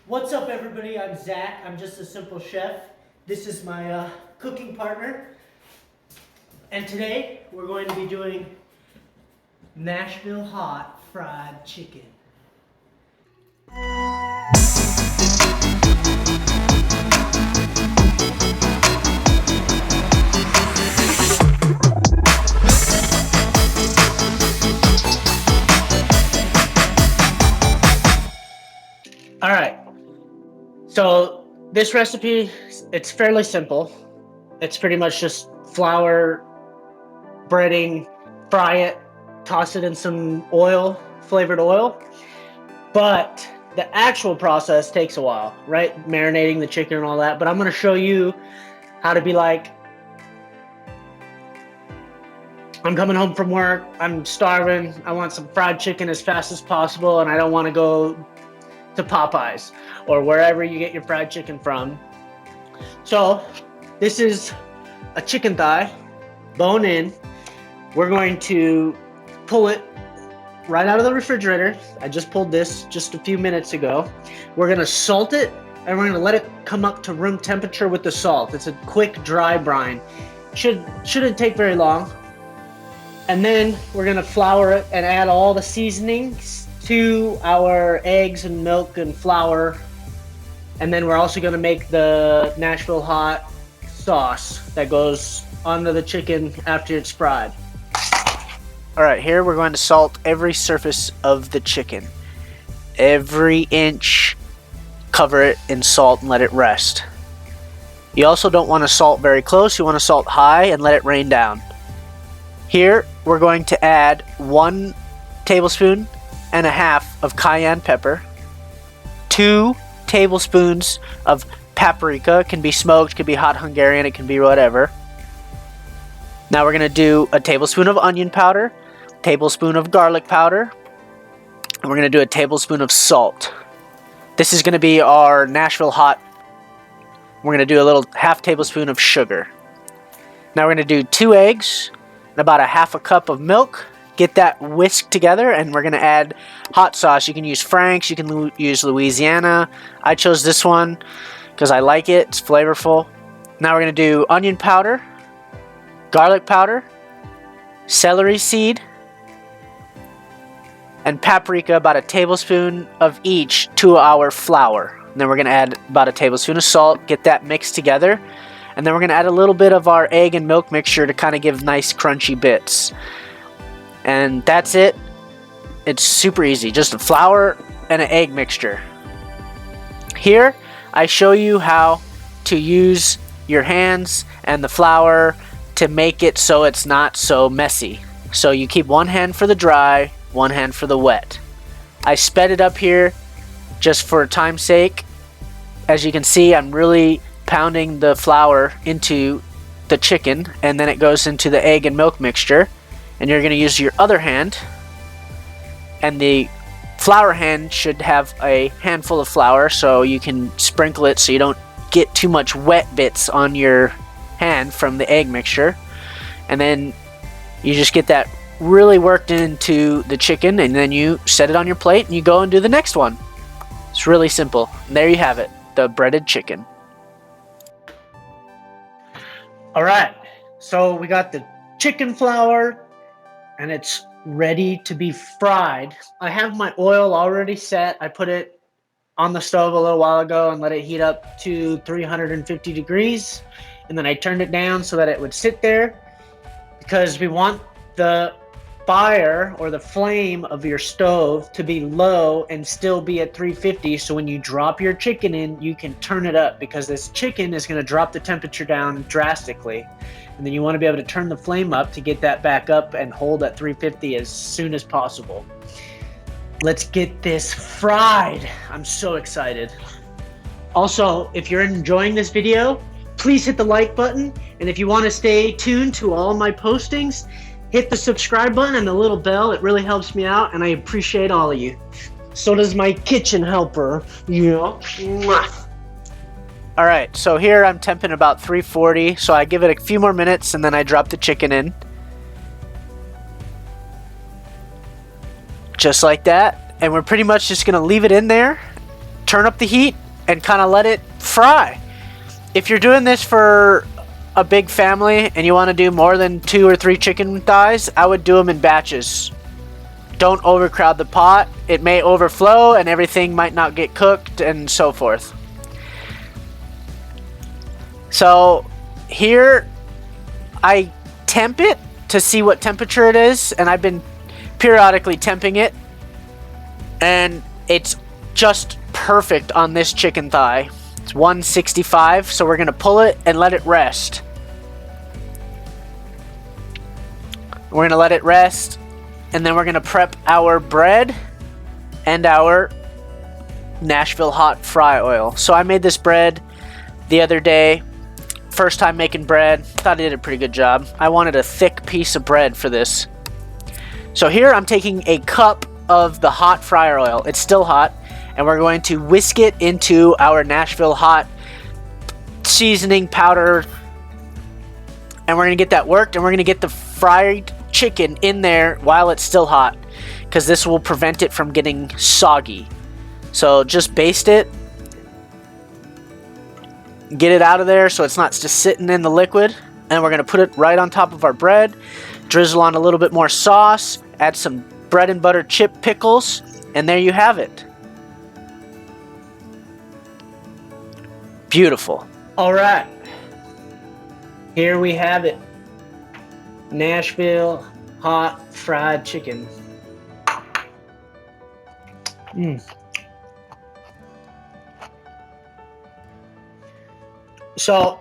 What's up, everybody? I'm Zach. I'm just a simple chef. This is my cooking partner. And today we're going to be doing Nashville hot fried chicken. All right. So this recipe, it's fairly simple. It's pretty much just flour, breading, fry it, toss it in some oil, flavored oil. But the actual process takes a while, right? Marinating the chicken and all that. But I'm going to show you how to be like, I'm coming home from work, I'm starving, I want some fried chicken as fast as possible, and I don't want to go to Popeyes or wherever you get your fried chicken from. So this is a chicken thigh, bone in. We're going to pull it right out of the refrigerator. I just pulled this just a few minutes ago. We're gonna salt it and we're gonna let it come up to room temperature with the salt. It's a quick dry brine. Shouldn't take very long. And then we're gonna flour it and add all the seasonings to our eggs and milk and flour. And then we're also gonna make the Nashville hot sauce that goes onto the chicken after it's fried. All right, here we're going to salt every surface of the chicken. Every inch, cover it in salt and let it rest. You also don't want to salt very close. You want to salt high and let it rain down. Here, we're going to add 1.5 tablespoons of cayenne pepper, 2 tablespoons of paprika. It can be smoked, it can be hot Hungarian, it can be whatever. Now we're going to do a tablespoon of onion powder, tablespoon of garlic powder, and we're going to do a tablespoon of salt. This is going to be our Nashville hot. We're going to do a little half tablespoon of sugar. Now we're going to do 2 eggs and about a half a cup of milk. Get that whisked together, and we're going to add hot sauce. You can use Frank's, you can use Louisiana. I chose this one because I like it. It's flavorful. Now we're going to do onion powder, garlic powder, celery seed, and paprika, about a tablespoon of each to our flour. And then we're going to add about a tablespoon of salt, get that mixed together. And then we're going to add a little bit of our egg and milk mixture to kind of give nice crunchy bits. And that's it. It's super easy, just a flour and an egg mixture. Here, I show you how to use your hands and the flour to make it so it's not so messy. So you keep one hand for the dry, one hand for the wet. I sped it up here just for time's sake. As you can see, I'm really pounding the flour into the chicken, and then it goes into the egg and milk mixture. And you're going to use your other hand, and the flour hand should have a handful of flour, so you can sprinkle it so you don't get too much wet bits on your hand from the egg mixture. And then you just get that really worked into the chicken, and then you set it on your plate and you go and do the next one. It's really simple. And there you have it, the breaded chicken. All right, so we got the chicken flour and it's ready to be fried. I have my oil already set. I put it on the stove a little while ago and let it heat up to 350 degrees. And then I turned it down so that it would sit there, because we want the fire or the flame of your stove to be low and still be at 350. So when you drop your chicken in, you can turn it up, because this chicken is going to drop the temperature down drastically. And then you want to be able to turn the flame up to get that back up and hold at 350 as soon as possible. Let's get this fried. I'm so excited. Also, if you're enjoying this video, please hit the like button. And if you want to stay tuned to all my postings, hit the subscribe button and the little bell. It really helps me out, and I appreciate all of you. So does my kitchen helper. Yeah. All right, so here I'm temping about 340, so I give it a few more minutes and then I drop the chicken in. Just like that. And we're pretty much just gonna leave it in there, turn up the heat and kind of let it fry. If you're doing this for a big family and you want to do more than 2 or 3 chicken thighs, I would do them in batches. Don't overcrowd the pot. It may overflow and everything might not get cooked and so forth. So here I temp it to see what temperature it is, and I've been periodically temping it, and it's just perfect on this chicken thigh. It's 165, so we're gonna pull it and let it rest. We're gonna let it rest, and then we're gonna prep our bread and our Nashville hot fry oil. So I made this bread the other day. First time making bread. Thought I did a pretty good job. I wanted a thick piece of bread for this. So here I'm taking a cup of the hot fryer oil. It's still hot. And we're going to whisk it into our Nashville hot seasoning powder. And we're going to get that worked. And we're going to get the fried chicken in there while it's still hot, because this will prevent it from getting soggy. So just baste it. Get it out of there so it's not just sitting in the liquid. And we're going to put it right on top of our bread. Drizzle on a little bit more sauce. Add some bread and butter chip pickles. And there you have it. Beautiful. All right. Here we have it. Nashville hot fried chicken. So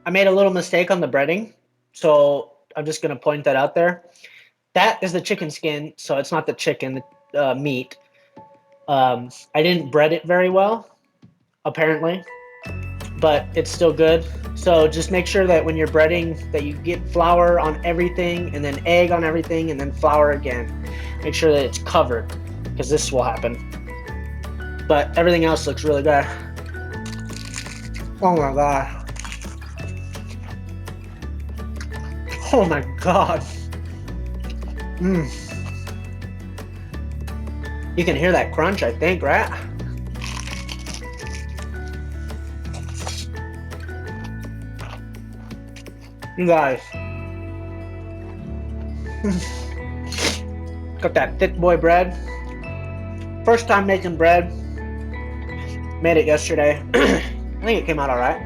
I made a little mistake on the breading, so I'm just going to point that out there. That is the chicken skin, so it's not the chicken, meat. I didn't bread it very well, apparently, but it's still good. So just make sure that when you're breading that you get flour on everything, and then egg on everything, and then flour again. Make sure that it's covered, because this will happen. But everything else looks really good. Oh my god. Oh my god. You can hear that crunch, I think, right? You guys. Got that thick boy bread. First time making bread. Made it yesterday. I think it came out all right.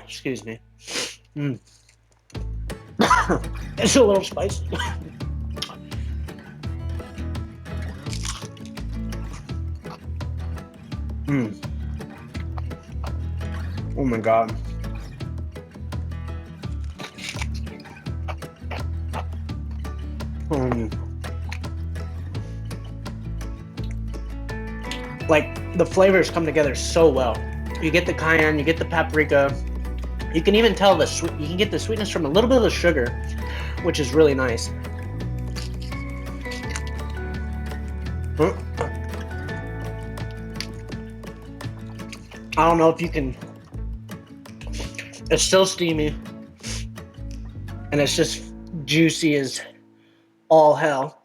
Excuse me. It's a little spicy. Oh my god. Like, the flavors come together so well. You get the cayenne, you get the paprika. You can even tell you can get the sweetness from a little bit of the sugar, which is really nice. I don't know if you can. It's still steamy, and it's just juicy as all hell.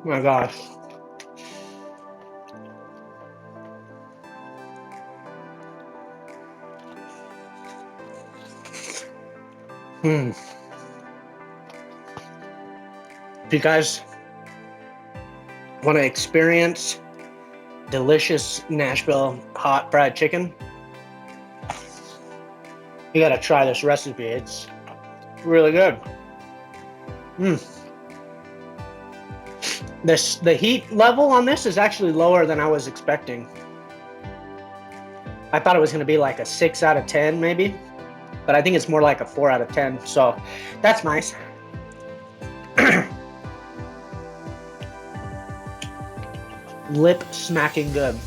My gosh. If you guys want to experience delicious Nashville hot fried chicken, you gotta try this recipe. It's really good. The heat level on this is actually lower than I was expecting. I thought it was going to be like a 6 out of 10 maybe, but I think it's more like a 4 out of 10, so that's nice. Lip smacking good.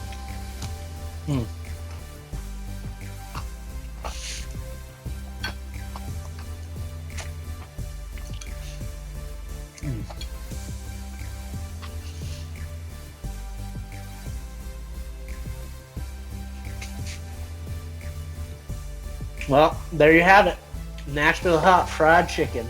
Well, there you have it. Nashville hot fried chicken.